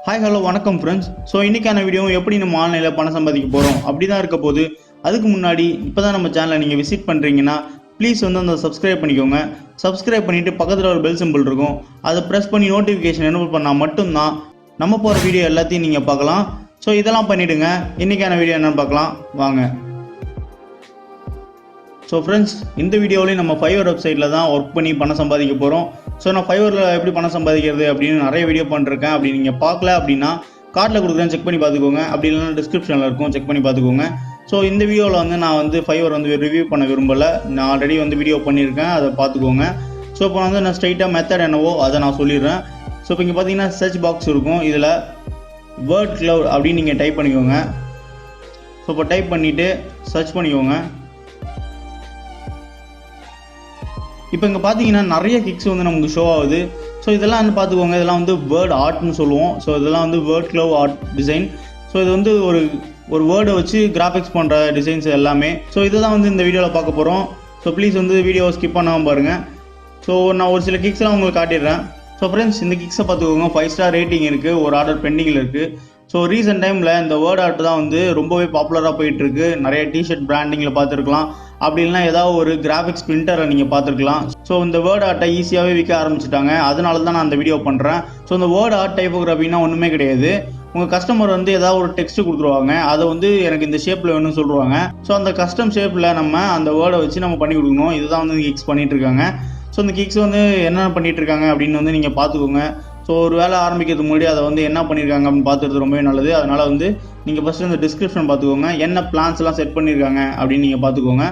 Hi hello வணக்கம் friends. So இன்றைக்கான video எப்படி நம்ம ஆன்லைனில் பணம் சம்பாதிக்க போகிறோம் அப்படி தான் இருக்க போது. அதுக்கு முன்னாடி இப்போ தான் நம்ம சேனலை நீங்கள் விசிட் பண்ணுறீங்கன்னா ப்ளீஸ் வந்து அந்த சப்ஸ்கிரைப் பண்ணிக்கோங்க. சப்ஸ்கிரைப் பண்ணிவிட்டு பக்கத்தில் ஒரு பெல் சிம்பிள் இருக்கும், அதை ப்ரெஸ் பண்ணி நோட்டிஃபிகேஷன் எனேபிள் பண்ணால் மட்டும்தான் நம்ம போகிற வீடியோ எல்லாத்தையும் நீங்கள் பார்க்கலாம். ஸோ இதெல்லாம் பண்ணிவிடுங்க. இன்றைக்கான வீடியோ என்னென்னு பார்க்கலாம் வாங்க. ஸோ ஃப்ரெண்ட்ஸ், இந்த வீடியோவிலையும் நம்ம ஃபைவர் வெப்சைட்டில் தான் ஒர்க் பண்ணி பணம் சம்பாதிக்க போகிறோம். ஸோ நான் ஃபைவரில் எப்படி பணம் சம்பாதிக்கிறது அப்படின்னு நிறைய வீடியோ பண்ணிருக்கேன். அப்படி நீங்கள் பார்க்கல அப்படின்னா கார்டில் கொடுக்குறேன், செக் பண்ணி பார்த்துக்கோங்க. அப்படி இல்லைன்னா டிஸ்கிரிப்ஷனில் இருக்கும், செக் பண்ணி பார்த்துக்கோங்க. ஸோ இந்த வீடியோவில் வந்து நான் வந்து ஃபைவர் வந்து ரிவ்யூ பண்ண விரும்பலை. நான் ஆல்ரெடி வந்து வீடியோ பண்ணியிருக்கேன், அதை பார்த்துக்கோங்க. ஸோ இப்போ வந்து நான் ஸ்ட்ரைட்டாக மெத்தட் என்னவோ அதை நான் சொல்லிடுறேன். ஸோ இப்போ இங்கே பார்த்தீங்கன்னா சர்ச் பாக்ஸ் இருக்கும், இதில் வேர்ட் கிளவுட் அப்படின்னு நீங்கள் டைப் பண்ணிக்கோங்க. ஸோ இப்போ டைப் பண்ணிவிட்டு சர்ச் பண்ணிக்கோங்க. இப்போ இங்கே பார்த்தீங்கன்னா நிறைய கிக்ஸ் வந்து நமக்கு ஷோ ஆகுது. ஸோ இதெல்லாம் வந்து பார்த்துக்கோங்க, இதெல்லாம் வந்து வேர்ட் ஆர்ட்னு சொல்லுவோம். ஸோ இதெல்லாம் வந்து word cloud art design. So இது வந்து ஒரு வேர்டை வச்சு கிராஃபிக்ஸ் பண்ணுற டிசைன்ஸ் எல்லாமே. ஸோ இதெல்லாம் வந்து இந்த வீடியோவில் பார்க்க போகிறோம். ஸோ ப்ளீஸ் வந்து வீடியோவை ஸ்கிப் பண்ணாமல் பாருங்கள். ஸோ நான் ஒரு சில கிக்ஸ்லாம் உங்களுக்கு காட்டிடுறேன். ஸோ ஃப்ரெண்ட்ஸ், இந்த கிக்ஸை பார்த்துக்கோங்க. 5 ஸ்டார் ரேட்டிங் இருக்குது, ஒரு ஆர்டர் பெண்டிங்கில் இருக்குது. ஸோ ரீசெண்ட் டைமில் இந்த வேர்ட் ஆர்ட் தான் வந்து ரொம்பவே பாப்புலராக போயிட்டுருக்கு. நிறைய டிஷர்ட் பிராண்டிங்கில் பார்த்துருக்கலாம், அப்படி இல்லைனா ஏதாவது ஒரு கிராஃபிக்ஸ் பிரிண்டரை நீங்கள் பார்த்துருக்கலாம். ஸோ இந்த வேர்ட் ஆர்ட்டை ஈஸியாகவே விற்க ஆரம்பிச்சிட்டாங்க. அதனால தான் நான் அந்த வீடியோ பண்ணுறேன். ஸோ இந்த வேர்ட் ஆர்ட் டைப்போகிராஃபின்னா ஒன்றுமே கிடையாது. உங்கள் கஸ்டமர் வந்து ஏதாவது ஒரு டெக்ஸ்ட் கொடுத்துருவாங்க, அதை வந்து எனக்கு இந்த ஷேப்பில் வேணும்னு சொல்லுவாங்க. ஸோ அந்த கஸ்டம் ஷேப்பில் நம்ம அந்த வேர்டை வச்சு நம்ம பண்ணி கொடுக்கணும். இதுதான் வந்து கிக்ஸ் பண்ணிகிட்டு இருக்காங்க. ஸோ இந்த கிக்ஸ் வந்து என்ன பண்ணிகிட்டு இருக்காங்க அப்படின்னு வந்து நீங்கள் பார்த்துக்கோங்க. ஸோ ஒரு வேலை ஆரம்பிக்கிறதுக்கு முன்னாடி அதை வந்து என்ன பண்ணியிருக்காங்க அப்படின்னு பார்த்துறது ரொம்பவே நல்லது. அதனால் வந்து நீங்கள் ஃபஸ்ட்டு இந்த டிஸ்கிரிப்ஷன் பார்த்துக்கோங்க, என்ன பிளான்ஸ்லாம் செட் பண்ணியிருக்காங்க அப்படின்னு நீங்கள் பார்த்துக்கோங்க.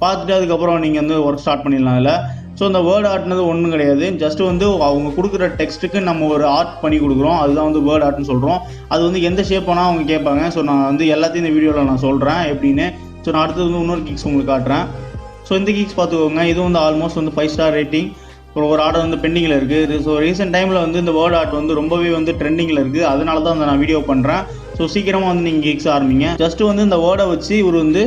பார்த்துட்டு அதுக்கப்புறம் நீங்கள் வந்து ஒர்க் ஸ்டார்ட் பண்ணிடலாம் அதில். ஸோ இந்த வேர்ட் ஆர்ட்னது ஒன்றும் கிடையாது, ஜஸ்ட் வந்து அவங்க கொடுக்குற டெக்ஸ்ட்டுக்கு நம்ம ஒரு ஆர்ட் பண்ணி கொடுக்குறோம். அதுதான் வந்து வேர்ட் ஆர்ட்னு சொல்கிறோம். அது வந்து எந்த ஷேப் வேணால் அவங்க கேட்பாங்க. ஸோ நான் வந்து எல்லாத்தையும் இந்த வீடியோவில் நான் சொல்கிறேன் எப்படின்னு. ஸோ நான் அடுத்தது வந்து இன்னொரு கிக்ஸ் உங்களுக்கு காட்டுறேன். ஸோ இந்த கிக்ஸ் பார்த்துக்கோங்க, இது வந்து ஆல்மோஸ்ட் வந்து 5 ஸ்டார் ரேட்டிங். ஒரு ஆர்டர் வந்து பெண்டிங்கில் இருக்குது. ஸோ ரீசெண்ட் டைமில் வந்து இந்த வேர்ட் ஆர்ட் வந்து ரொம்பவே வந்து ட்ரெண்டிங்கில் இருக்குது. அதனால தான் நான் வீடியோ பண்ணுறேன். ஸோ சீக்கிரமாக வந்து நீங்கள் கிக்ஸ் ஆரம்பிங்க. ஜஸ்ட்டு வந்து இந்த வேர்டை வச்சு இவர் வந்து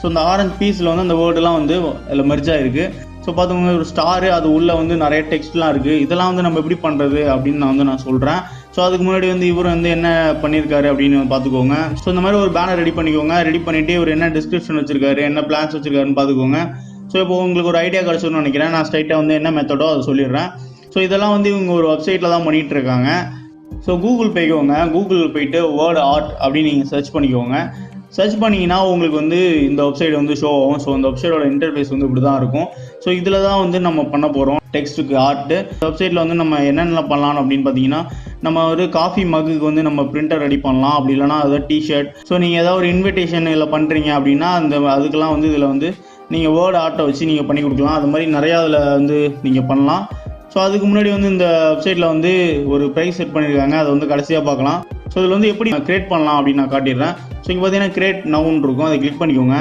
ஸோ இந்த ஆரஞ்ச் பீஸில் வந்து அந்த வேர்டெலாம் வந்து அதில் மெர்ஜாக இருக்குது. ஸோ பார்த்துக்கோங்க, ஒரு ஸ்டாரு, அது உள்ளே வந்து நிறைய டெக்ஸ்ட்லாம் இருக்குது. இதெல்லாம் வந்து நம்ம எப்படி பண்ணுறது அப்படின்னு நான் சொல்கிறேன். ஸோ அதுக்கு முன்னாடி வந்து இவர் வந்து என்ன பண்ணியிருக்காரு அப்படின்னு பார்த்துக்கோங்க. ஸோ இந்த மாதிரி ஒரு பேனர் ரெடி பண்ணிக்கோங்க. ரெடி பண்ணிவிட்டு இவர் என்ன டிஸ்கிரிப்ஷன் வச்சுருக்காரு, என்ன பிளான்ஸ் வச்சுருக்காருன்னு பார்த்துக்கோங்க. ஸோ இப்போ உங்களுக்கு ஒரு ஐடியா கிடச்சிருன்னு நினைக்கிறேன். நான் ஸ்ட்ரைட்டாக வந்து என்ன மெத்தடோ அதை சொல்லிடுறேன். ஸோ இதெல்லாம் வந்து இவங்க ஒரு வெப்சைட்டில் தான் பண்ணிகிட்டு இருக்காங்க. ஸோ கூகுள் போய்க்கோங்க, கூகுள் போயிட்டு வேர்ட் ஆர்ட் அப்படின்னு நீங்கள் சர்ச் பண்ணிக்கோங்க. சர்ச் பண்ணிங்கன்னா உங்களுக்கு வந்து இந்த வெப்சைட் வந்து ஷோ ஆகும். ஸோ இந்த வெப்சைட்டோட இன்டர்ஃபேஸ் வந்து இப்படி தான் இருக்கும். ஸோ இதில் தான் வந்து நம்ம பண்ண போகிறோம் டெக்ஸ்ட்டுக்கு ஆர்ட்டு. வெப்சைட்டில் வந்து நம்ம என்னென்ன பண்ணலாம் அப்படின்னு பார்த்தீங்கன்னா, நம்ம ஒரு காஃபி மக்குக்கு வந்து நம்ம பிரிண்டர் ரெடி பண்ணலாம். அப்படி இல்லைனா ஏதாவது டிஷர்ட். ஸோ நீங்கள் ஏதாவது ஒரு இன்விடேஷன் இதில் பண்ணுறீங்க அப்படின்னா அதுக்கெல்லாம் வந்து இதில் வந்து நீங்கள் வேர்ட் ஆர்ட்டை வச்சு நீங்கள் பண்ணி கொடுக்கலாம். அது மாதிரி நிறையா அதில் வந்து நீங்கள் பண்ணலாம். ஸோ அதுக்கு முன்னாடி வந்து இந்த வெப்சைட்டில் வந்து ஒரு ப்ரைஸ் செட் பண்ணியிருக்காங்க, அதை வந்து கடைசியாக பார்க்கலாம். ஸோ இதில் வந்து எப்படி க்ரியேட் பண்ணலாம் அப்படின்னு நான் காட்டிடுறேன். ஸோ இங்கே பார்த்தீங்கன்னா க்ரியேட் நவுன்னு இருக்கும், அதை கிளிக் பண்ணிக்கோங்க.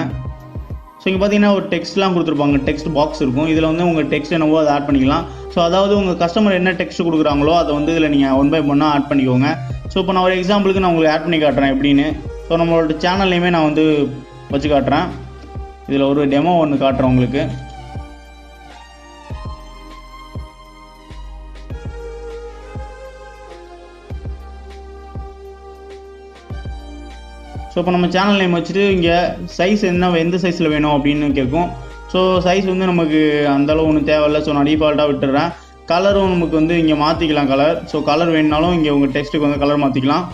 ஸோ இங்கே பார்த்தீங்கன்னா ஒரு டெக்ஸ்ட்லாம் கொடுத்துருப்பாங்க, டெக்ஸ்ட் பாக்ஸ் இருக்கும். இதில் வந்து உங்கள் டெக்ஸ்ட் என்னவோ அதை ஆட் பண்ணிக்கலாம். ஸோ அதாவது உங்கள் கஸ்டமர் என்ன டெக்ஸ்ட் கொடுக்குறாங்களோ அதை வந்து இதில் நீங்கள் 1 by 1 ஆட் பண்ணிக்கோங்க. ஸோ இப்போ நான் ஒரு எக்ஸாம்பிளுக்கு நான் உங்களுக்கு ஆட் பண்ணி காட்டுறேன் எப்படின்னு. ஸோ நம்மளோட சேனல்லையுமே நான் வந்து வச்சு காட்டுறேன். இதில் ஒரு டெமோ ஒன்று காட்டுறேன் உங்களுக்கு. ஸோ இப்போ நம்ம சேனல் நேம் வச்சுட்டு இங்கே சைஸ் எந்த சைஸில் வேணும் அப்படின்னு கேட்கும். ஸோ சைஸ் வந்து நமக்கு அந்தளவு ஒன்றும் தேவையில்லை. ஸோ நான் டிஃபால்ட்டாக விட்டுறேன். கலரும் நமக்கு வந்து இங்கே மாற்றிக்கலாம் கலர். ஸோ கலர் வேணுனாலும் இங்கே உங்கள் டெக்ஸ்ட்டுக்கு வந்து கலர் மாற்றிக்கலாம்.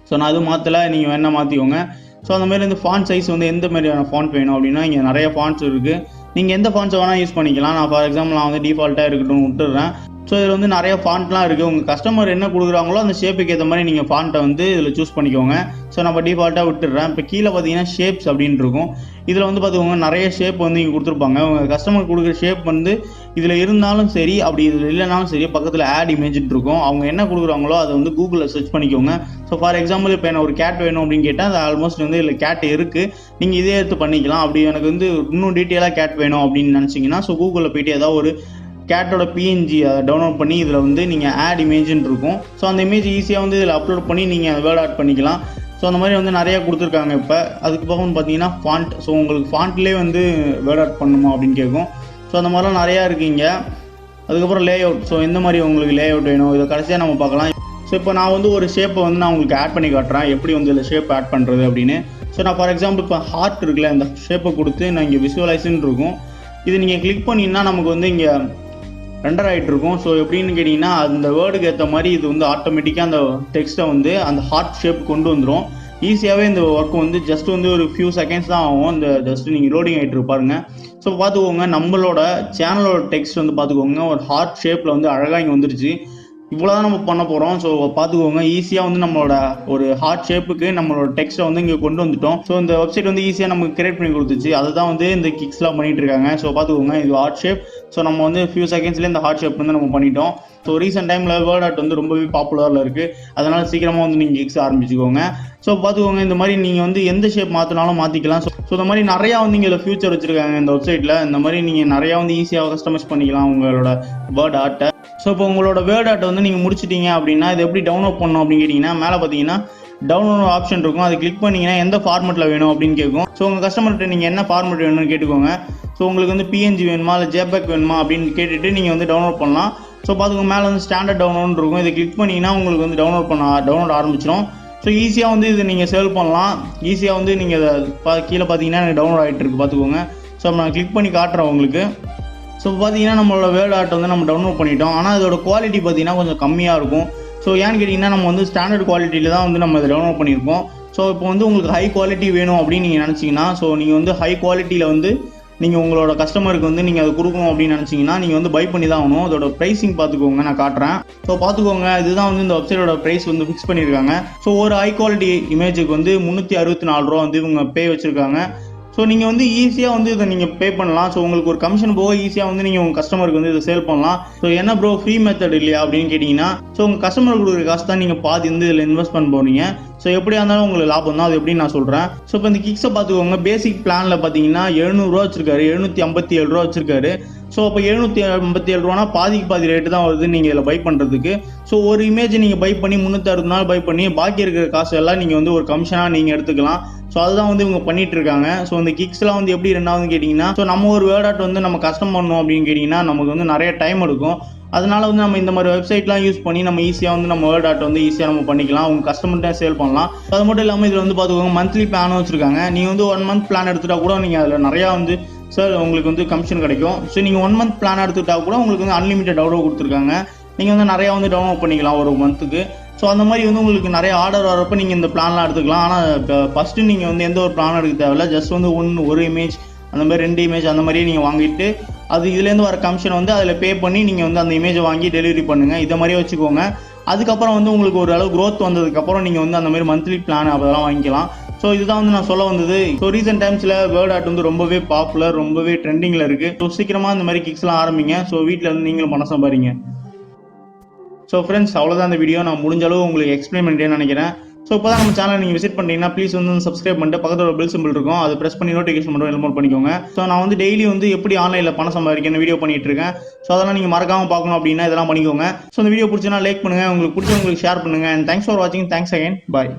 ஸோ நான் அதுவும் மாற்றலை, நீங்கள் வேணால் மாற்றிக்கோங்க. ஸோ அந்த மாதிரி இந்த ஃபாண்ட் சைஸ் வந்து எந்த மாதிரியான ஃபாண்ட் வேணும் அப்படின்னா இங்கே நிறைய ஃபாண்ட்ஸ் இருக்குது. நீங்கள் எந்த ஃபாண்ட்ஸை வேணால் யூஸ் பண்ணிக்கலாம். நான் ஃபார் எக்ஸாம்பிள் நான் வந்து டிஃபால்ட்டாக இருக்கட்டும்னு விட்டுறேன். ஸோ இதில் வந்து நிறைய ஃபாண்ட்லாம் இருக்குது. உங்கள் கஸ்டமர் என்ன கொடுக்குறாங்களோ அந்த ஷேப்புக்கு ஏற்ற மாதிரி நீங்கள் ஃபாண்ட்டை வந்து இதில் சூஸ் பண்ணிக்கோங்க. ஸோ நம்ம டிஃபால்ட்டாக விட்டுடுறேன். இப்போ கீழே பார்த்தீங்கன்னா ஷேப்ஸ் அப்படின்னு இருக்கும். இதில் வந்து பார்த்துக்கோங்க, நிறைய ஷேப் வந்து இங்கே கொடுத்துருப்பாங்க. உங்கள் கஸ்டமர் கொடுக்குற ஷேப் வந்து இதில் இருந்தாலும் சரி, அப்படி இதில் இல்லைனாலும் சரி, பக்கத்தில் ஆட் இமேஜ்ட்டு இருக்கும். அவங்க என்ன கொடுக்குறாங்களோ அதை வந்து கூகுளில் சர்ச் பண்ணிக்கோங்க. ஸோ ஃபார் எக்ஸாம்பிள் இப்போ எனக்கு ஒரு கேட் வேணும் அப்படின்னு கேட்டால் அது ஆல்மோஸ்ட் வந்து இதில் கேட் இருக்குது, நீங்கள் இதே எடுத்து பண்ணிக்கலாம். அப்படி எனக்கு வந்து இன்னும் டீட்டெயிலாக கேட் வேணும் அப்படின்னு நினச்சிங்கன்னா ஸோ கூகுளில் போய்ட்டு ஏதாவது ஒரு கேட்டோட பிஎன்ஜி அதை டவுன்லோட் பண்ணி இதில் வந்து நீங்கள் ஆட் இமேஜ்ன்னு இருக்கும். ஸோ அந்த இமேஜ் ஈஸியாக வந்து இதில் அப்லோட் பண்ணி நீங்கள் வேர்ட் ஆட் பண்ணிக்கலாம். ஸோ அந்த மாதிரி வந்து நிறையா கொடுத்துருக்காங்க. இப்போ அதுக்கு போக பார்த்தீங்கன்னா ஃபாண்ட். ஸோ உங்களுக்கு ஃபாண்ட்லேயே வந்து வேர்ட் ஆட் பண்ணணுமா அப்படின்னு கேட்கும். ஸோ அந்த மாதிரிலாம் நிறையா இருக்குங்க. அதுக்கப்புறம் லே அவுட். ஸோ எந்த மாதிரி உங்களுக்கு லே அவுட் வேணும் இதை கடைசியாக நம்ம பார்க்கலாம். ஸோ இப்போ நான் வந்து ஒரு ஷேப்பை வந்து நான் உங்களுக்கு ஆட் பண்ணி காட்டுறேன், எப்படி வந்து இதில் ஷேப் ஆட் பண்ணுறது அப்படின்னு. ஸோ நான் ஃபார் எக்ஸாம்பிள் இப்போ ஹார்ட் இருக்குல்ல, இந்த ஷேப்பை கொடுத்து நான் இங்கே விசுவலைஸ்ன்னு இருக்கும், இது நீங்கள் கிளிக் பண்ணிங்கன்னா நமக்கு வந்து இங்கே ரெண்டர் ஆகிட்டு இருக்கும். ஸோ எப்படின்னு கேட்டிங்கன்னா அந்த வேர்டுக்கு ஏற்ற மாதிரி இது வந்து ஆட்டோமேட்டிக்காக அந்த டெக்ஸ்ட்டை வந்து அந்த ஹார்ட் ஷேப் கொண்டு வந்துடும். ஈஸியாகவே இந்த ஒர்க் வந்து ஜஸ்ட் வந்து ஒரு ஃபியூ செகண்ட்ஸ் தான் ஆகும். இந்த ஜஸ்ட் நீங்கள் லோடிங் ஆகிட்டு இருப்பாருங்க. ஸோ பார்த்துக்கோங்க, நம்மளோட சேனலோட டெக்ஸ்ட் வந்து பார்த்துக்கோங்க ஒரு ஹார்ட் ஷேப்பில் வந்து அழகாக இங்கே வந்துருச்சு. இவ்வளோ தான் நம்ம பண்ண போகிறோம். ஸோ பார்த்துக்கோங்க, ஈஸியாக வந்து நம்மளோட ஒரு ஹார்ட் ஷேப்புக்கு நம்மளோட டெக்ஸ்ட்டை வந்து இங்கே கொண்டு வந்துட்டோம். ஸோ இந்த வெப்சைட் வந்து ஈஸியாக நமக்கு கிரியேட் பண்ணி கொடுத்துச்சு. அதுதான் வந்து இந்த கிக்ஸ்லாம் பண்ணிட்டு இருக்காங்க. ஸோ பார்த்துக்கோங்க, இது ஹார்ட் ஷேப். ஸோ நம்ம வந்து ஃபியூ செகண்ட்ஸ்லேயே இந்த ஹார்ட் ஷேப் வந்து நம்ம பண்ணிட்டோம். ஸோ ரீசெண்ட் டைமில் வேர்ட் ஆர்ட் வந்து ரொம்பவே பாப்புலரில் இருக்குது. அதனால் சீக்கிரமாக வந்து நீங்கள் கிக்ஸ் ஆரம்பிச்சுக்கோங்க. ஸோ பார்த்துக்கோங்க, இந்த மாதிரி நீங்கள் வந்து எந்த ஷேப் மாற்றினாலும் மாற்றிக்கலாம். ஸோ இந்த மாதிரி நிறையா வந்து இங்கே ஃபியூச்சர் வச்சுருக்காங்க இந்த வெப்சைட்டில். இந்த மாதிரி நீங்கள் நிறையா வந்து ஈஸியாக கஸ்டமைஸ் பண்ணிக்கலாம் உங்களோட வேர்ட் ஆர்ட்டை. ஸோ இப்போ உங்களோட வேர்ட் ஆர்ட்டை வந்து நீங்கள் முடிச்சிட்டீங்க அப்படின்னா இது எப்படி டவுன்லோட் பண்ணணும் அப்படின்னு கேட்டிங்கன்னா, மேலே பார்த்தீங்கன்னா டவுன்லோட் ஆப்ஷன் இருக்கும். அதை கிளிக் பண்ணிங்கன்னா எந்த ஃபார்மெட்டில் வேணும் அப்படின்னு கேட்கும். ஸோ உங்கள் கஸ்டமர்கிட்ட நீங்கள் என்ன ஃபார்மெட் வேணும்னு கேட்டுக்கோங்க. ஸோ உங்களுக்கு வந்து பிஎன்ஜி வேணுமா இல்லை ஜேபேக் வேணுமா அப்படின்னு கேட்டுட்டு நீங்கள் வந்து டவுன்லோட் பண்ணலாம். ஸோ பார்த்துக்கோங்க, மேலே வந்து ஸ்டாண்டர்ட் டவுன்லோட் இருக்கும். இதை கிளிக் பண்ணிங்கன்னா உங்களுக்கு வந்து டவுன்லோட் ஆரம்பிச்சிடும். ஸோ ஈஸியாக வந்து இது நீங்கள் சேவ் பண்ணலாம். ஈஸியாக வந்து நீங்கள் கீழே பார்த்தீங்கன்னா எனக்கு டவுன்லோட் ஆகிட்டு இருக்கு பார்த்துக்கோங்க. ஸோ நான் கிளிக் பண்ணி காட்டுறேன் உங்களுக்கு. ஸோ பார்த்தீங்கன்னா நம்மளோட வேர்ட் ஆர்ட் வந்து நம்ம டவுன்லோட் பண்ணிட்டோம். ஆனால் இதோட குவாலிட்டி பார்த்தீங்கன்னா கொஞ்சம் கம்மியாக இருக்கும். ஸோ ஏன்னு கேட்டிங்கன்னா நம்ம வந்து ஸ்டாண்டர்ட் குவாலிட்டியில் தான் வந்து நம்ம இதை டவுன்லோட் பண்ணியிருக்கோம். ஸோ இப்போ வந்து உங்களுக்கு ஹை குவாலிட்டி வேணும் அப்படின்னு நீங்கள் நினச்சிங்கன்னா, ஸோ நீங்கள் வந்து ஹை குவாலிட்டியில் வந்து நீங்கள் உங்களோட கஸ்டமருக்கு வந்து நீங்கள் அதை கொடுக்கணும் அப்படின்னு நினச்சிங்கன்னா நீங்கள் வந்து பை பண்ணி தான் ஆகணும். அதோட ப்ரைஸிங் பார்த்துக்கோங்க, நான் காட்டுறேன். ஸோ பார்த்துக்கோங்க, இதுதான் வந்து இந்த வெப்சைட்டோட ப்ரைஸ் வந்து ஃபிக்ஸ் பண்ணியிருக்காங்க. ஸோ ஒரு ஹை குவாலிட்டி இமேஜுக்கு வந்து 364 ரூபா வந்து இவங்க பே வச்சுருக்காங்க. ஸோ நீங்கள் வந்து ஈஸியாக வந்து இதை நீங்கள் பே பண்ணலாம். ஸோ உங்களுக்கு ஒரு கமிஷன் போக ஈஸியாக வந்து நீங்கள் உங்கள் கஸ்டமருக்கு வந்து இதை சேல் பண்ணலாம். ஸோ என்ன ப்ரோ ஃப்ரீ மெத்தட் இல்லையா அப்படின்னு கேட்டிங்கன்னா, ஸோ உங்கள் கஸ்டமருக்கு கொடுக்குற காசு தான் நீங்கள் பாதி வந்து இதில் இன்வெஸ்ட் பண்ண போகிறீங்க. ஸோ எப்படியா இருந்தாலும் உங்களுக்கு லாபம் தான், அது எப்படின்னு நான் சொல்கிறேன். ஸோ இப்போ இந்த கிக்ஸை பார்த்துக்கோங்க, பேசிக் பிளானில் பார்த்தீங்கன்னா 700 ரூபா வச்சிருக்காரு, 757 ரூபா வச்சிருக்காரு. ஸோ அப்போ 757 ரூபானா பாதி ரேட்டு தான் வருது நீங்கள் இதில் பை பண்ணுறதுக்கு. ஸோ ஒரு இமேஜ் நீங்கள் பை பண்ணி 360 நாள் பை பண்ணி பாக்கி இருக்கிற காசு எல்லாம் நீங்கள் வந்து ஒரு கமிஷனாக நீங்கள் எடுத்துக்கலாம். ஸோ அதுதான் வந்து இவங்க பண்ணிட்டு இருக்காங்க. ஸோ இந்த கிக்ஸ்லாம் வந்து எப்படி ரெண்டாவது கேட்டிங்கன்னா, ஸோ நம்ம ஒரு வேர்ட் ஆர்ட் வந்து நம்ம கஸ்டம் பண்ணணும் அப்படின்னு கேட்டிங்கன்னா நமக்கு வந்து நிறைய டைம் எடுக்கும். அதனால வந்து நம்ம இந்த மாதிரி வெப்சைட்லாம் யூஸ் பண்ணி நம்ம ஈஸியாக வந்து நம்ம வேர்ட் ஆர்ட் வந்து ஈஸியாக நம்ம பண்ணிக்கலாம், உங்கள் கஸ்டமர்கிட்ட சேல் பண்ணலாம். அது மட்டும் இல்லாமல் இதில் வந்து பார்த்துக்கோங்க மந்த்லி பிளானும் வச்சுருக்காங்க. நீங்கள் வந்து 1 மந்த் பிளான் எடுத்துட்டா கூட நீங்கள் அதில் நிறையா வந்து சார் உங்களுக்கு வந்து கமிஷன் கிடைக்கும். ஸோ நீங்கள் 1 மந்த் பிளான் எடுத்துக்கிட்டா கூட உங்களுக்கு வந்து அன்லிமிட்டட் டவுன்லோட் கொடுத்துருக்காங்க. நீங்கள் வந்து நிறையா வந்து டவுன்லோட் பண்ணிக்கலாம் ஒரு மந்த்துக்கு. ஸோ அந்த மாதிரி வந்து உங்களுக்கு நிறைய ஆர்டர் வரப்போ நீங்கள் இந்த பிளான்லாம் எடுத்துக்கலாம். ஆனால் இப்போ ஃபஸ்ட்டு நீங்கள் வந்து எந்த ஒரு பிளான் எடுக்க தேவையில்ல, ஜஸ்ட் வந்து ஒரு இமேஜ் அந்த மாதிரி 2 இமேஜ் அந்த மாதிரியே நீங்கள் வாங்கிட்டு அது இதுலேருந்து வர கமிஷன் வந்து அதில் பே பண்ணி நீங்கள் வந்து அந்த இமேஜை வாங்கி டெலிவரி பண்ணுங்கள். இதை மாதிரியே வச்சுக்கோங்க. அதுக்கப்புறம் வந்து உங்களுக்கு ஒரு அளவு க்ரோத் வந்ததுக்கப்புறம் நீங்கள் வந்து அந்த மாதிரி மந்த்லி பிளான் அதெல்லாம் வாங்கிக்கலாம். ஸோ இதுதான் வந்து நான் சொல்ல வந்தது. ஸோ ரீசெண்ட் டைம்ஸில் வேர்ட் ஆர்ட் வந்து ரொம்பவே பாப்புலர், ரொம்பவே ட்ரெண்டிங்கில் இருக்குது. ஸோ சீக்கிரமாக இந்த மாதிரி கிக்ஸ்லாம் ஆரம்பிங்க. ஸோ வீட்டில் வந்து நீங்களும் பணம் சம்பாதிங்க. ஸோ ஃப்ரெண்ட்ஸ், அவ்வளோதான் இந்த வீடியோ. நான் முடிஞ்ச அளவு உங்களுக்கு எக்ஸ்பிளைன் பண்ணிட்டேன்னு நினைக்கிறேன். ஸோ இப்போ தான் நம்ம சேனல் நீங்கள் விசிட் பண்ணிட்டீங்கன்னா ப்ளீஸ் வந்து சப்ஸ்கிரைப் பண்ணிட்டு பக்கத்தில் ஒரு பெல் சிம்பிள் இருக்கும், அதை ப்ரெஸ் பண்ணி நோட்டிஃபிகேஷன் மட்டும் எல்லாம் பண்ணிக்கோங்க. ஸோ நான் வந்து டெய்லி வந்து எப்படி ஆன்லைனில் பணம் சம்பாதிக்கணும் வீடியோ பண்ணிட்டு இருக்கேன். ஸோ அதெல்லாம் நீங்கள் மறக்காமல் பார்க்கணும் அப்படின்னா இதெல்லாம் பண்ணிக்கோங்க. ஸோ இந்த வீடியோ பிடிச்சனா லைக் பண்ணுங்கள், உங்களுக்கு பிடிச்சவங்களுக்கு ஷேர் பண்ணுங்கள். அண்ட் தேங்க்ஸ் ஃபார் வாட்சிங். Thanks again. பாய்.